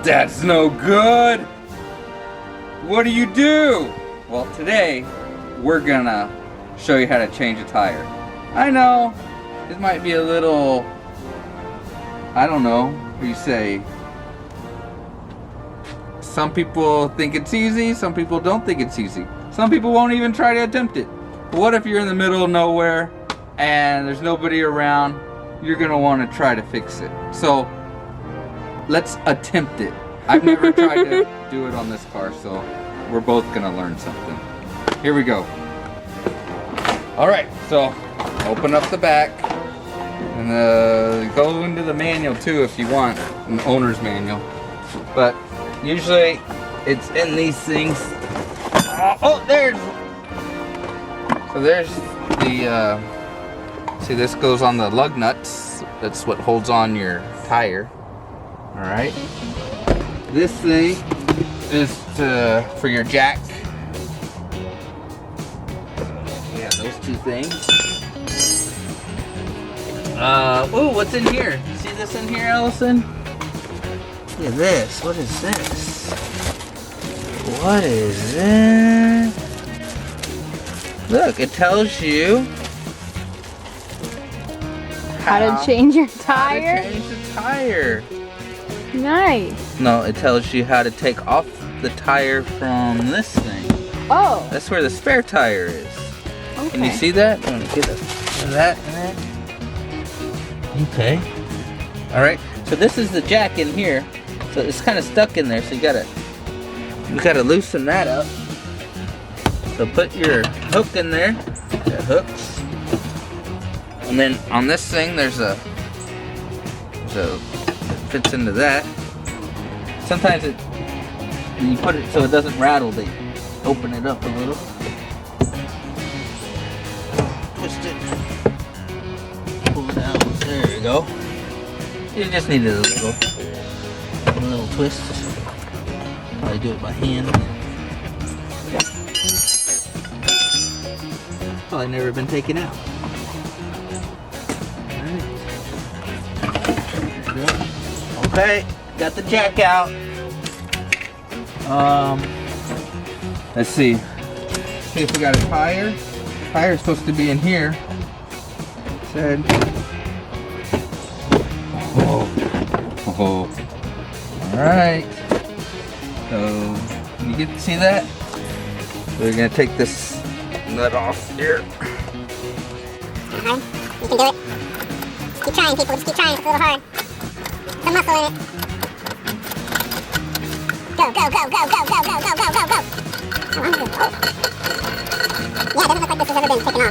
That's no good. What do you do? Well, today we're gonna show you how to change a tire. I know it might be a little, I don't know, what do you say? Some people think it's easy, some people don't think it's easy. Some people won't even try to attempt it. But what if you're in the middle of nowhere and there's nobody around? You're gonna wanna try to fix it. So let's attempt it. I've never tried to do it on this car, so we're both gonna learn something. Here we go. All right, so open up the back and go into the manual too if you want, an owner's manual. But usually it's in these things. Oh, there's. So there's the. See, this goes on the lug nuts. That's what holds on your tire. All right. This thing is for your jack. Yeah, those two things. Oh, what's in here? See this in here, Allison? Look at this. What is this? What is this? Look, it tells you how to change your tire. How to change the tire. Nice. No, it tells you how to take off the tire from this thing. Oh. That's where the spare tire is. Okay. Can you see that? I'm gonna get that. Okay. All right. So this is the jack in here. So it's kind of stuck in there. So you gotta loosen that up. So put your hook in there. That hooks. And then on this thing, there's a fits into that. Sometimes you put it so it doesn't rattle. They open it up a little. Twist it. Pull it out. There you go. You just need a little twist. Probably do it by hand. Probably never been taken out. Okay, got the jack out. Let's see. See if we got a tire. Tire's supposed to be in here. Said. Oh. All right. So, can you get to see that? We're gonna take this nut off here. Okay, you can do it. Keep trying, people. Just keep trying. It's a little hard. Some muscle in it. Go, go, go, go, go, go, go, go, go, go, go. Oh, I'm good. Oh. Yeah, it doesn't look like this has ever been taken off.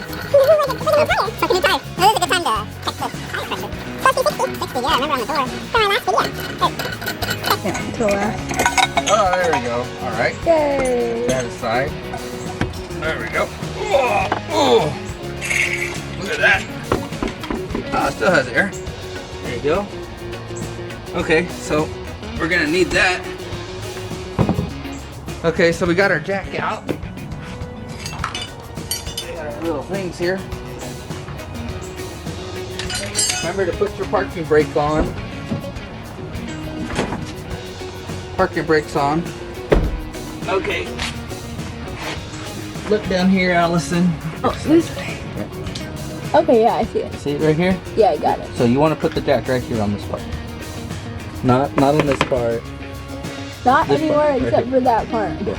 So can you tire? This is a good time to check the tire pressure. So 60, yeah, I remember on the door. From our last video. Yeah, until last. Oh, there we go. All right. Yay. That aside. There we go. Oh. Look at that. Oh, it still has air. There you go. Okay, so we're gonna need that. Okay, so we got our jack out. We got our little things here. Remember to put your parking brake on. Park your brakes on. Okay. Look down here, Allison. Oh, this way. Okay, yeah, I see it. See it right here? Yeah, I got it. So you want to put the jack right here on this part. Not on this part. Not This anywhere part, right except here. for that part. Yes.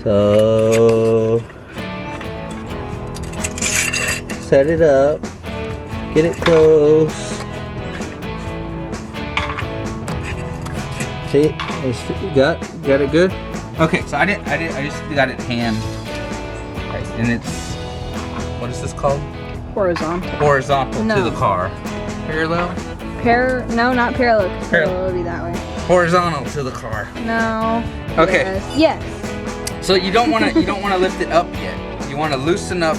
So set it up. Get it close. See, got it good. Okay, so I just got it hand, right, and it's, what is this called? Horizontal. Horizontal No. to the car. Parallel? No, not parallel. 'Cause Parallel. parallel would be that way. Horizontal to the car. No. Okay. Yes. So you don't want to lift it up yet. You want to loosen up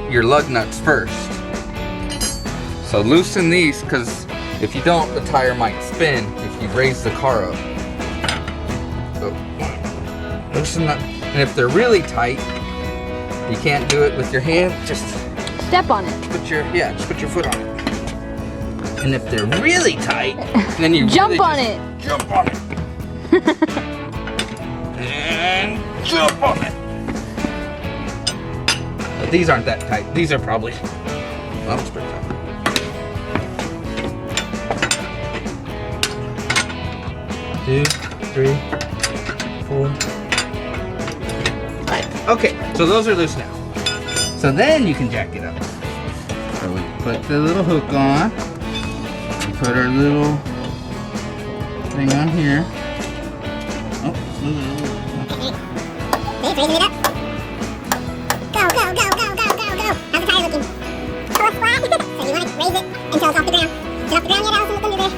your lug nuts first. So loosen these, because if you don't, the tire might spin if you raise the car up. So loosen up, and if they're really tight, you can't do it with your hand. Just Step on it. put your foot on it. And if they're really tight, then you Jump really on just it. Jump on it. And jump on it. But these aren't that tight. These are probably, well, it's pretty tight. 2, 3, 4, 5. Okay, so those are loose now. So then you can jack it up. So we put the little hook on. We put our little thing on here. Oh, Raising it up. Go, go, go, go, go, go, go. How's the tire looking? Flat, flat. So you want to raise it until it's off the ground. Is it off the ground yet, Allison? Look under there.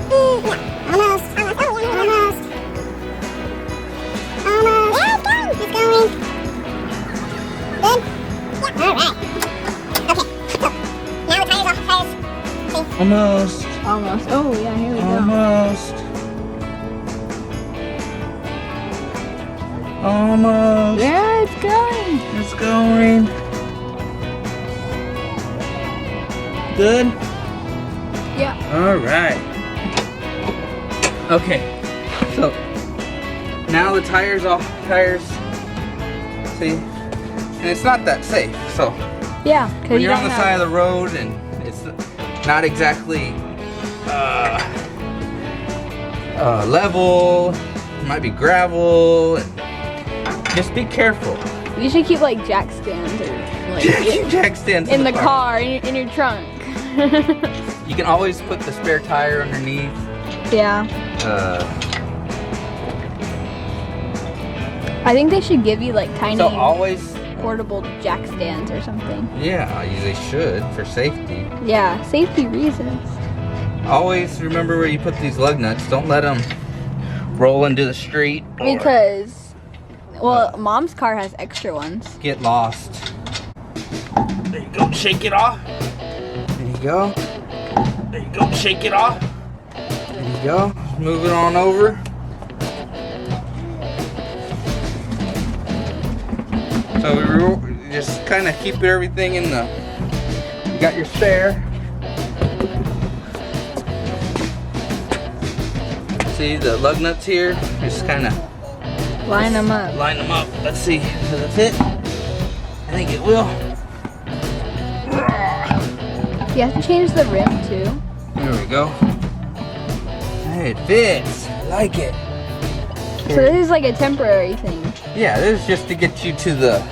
No. Almost. Almost. Oh, yeah, almost. Almost. Yeah, it's going. It's going. Good. Yeah. All right. Okay. So now the tire's off. Tires. See? almost. Almost. Oh, yeah, here we go. Almost. Almost. Yeah, it's going. It's going. Good? Yeah. All right. Okay. So now the tire's off. Tires. See? And it's not that safe. So Yeah. 'cause when you you're on don't the have- side of the road and it's not exactly level, it might be gravel, and just be careful. You should keep like jack stands or like Keep jack stands in the car, in your trunk. You can always put the spare tire underneath. Yeah. I think they should give you like tiny So always, portable jack stands or something. yeah, they should for safety. Yeah, safety reasons. Always remember where you put these lug nuts. Don't let them roll into the street or Because, well, Mom's car has extra ones. get lost. There you go. Shake it off. There you go. There you go. Shake it off. There you go. Move it on over. So we just kind of keep everything in the. You got your spare. See the lug nuts here? Just kind of Line them up. line them up. Let's see. Does it fit? I think it will. You have to change the rim too. There we go. Hey, it fits. I like it. So this is like a temporary thing. Yeah, this is just to get you to the.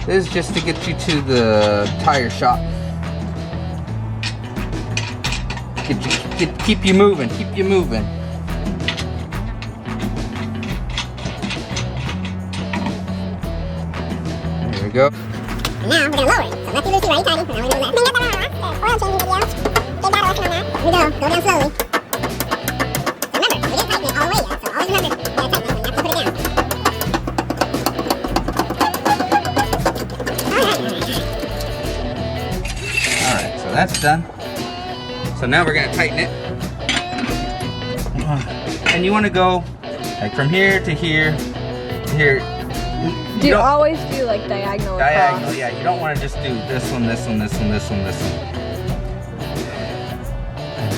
This is just to get you to the tire shop. Keep you moving. Keep you moving. There we go. And now we're gonna lower it. So lefty loosey, righty tighty. Now we're gonna do that. Oil changing video. Give that a lesson on that. Here we go. Go down slowly. So remember, we didn't tighten it all the way yet. So always remember, you gotta tighten it when you have to put it down. Alright, so that's done. So now we're gonna tighten it. And you wanna go like from here to here to here. Do always do like diagonal Diagonal, across. yeah. You don't wanna just do this one, this one, this one, this one, this one.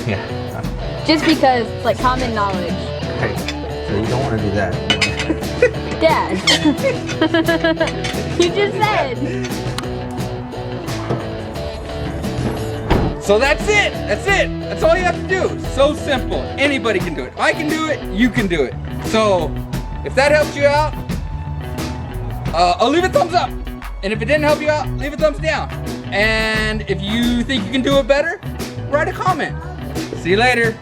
Yeah. Just because it's like common knowledge. Okay. So you don't wanna do that. Dad. You just said. So that's it. That's it. That's all you have to do. So simple. Anybody can do it. If I can do it, you can do it. So if that helps you out, I'll leave a thumbs up. And if it didn't help you out, leave a thumbs down. And if you think you can do it better, write a comment. See you later.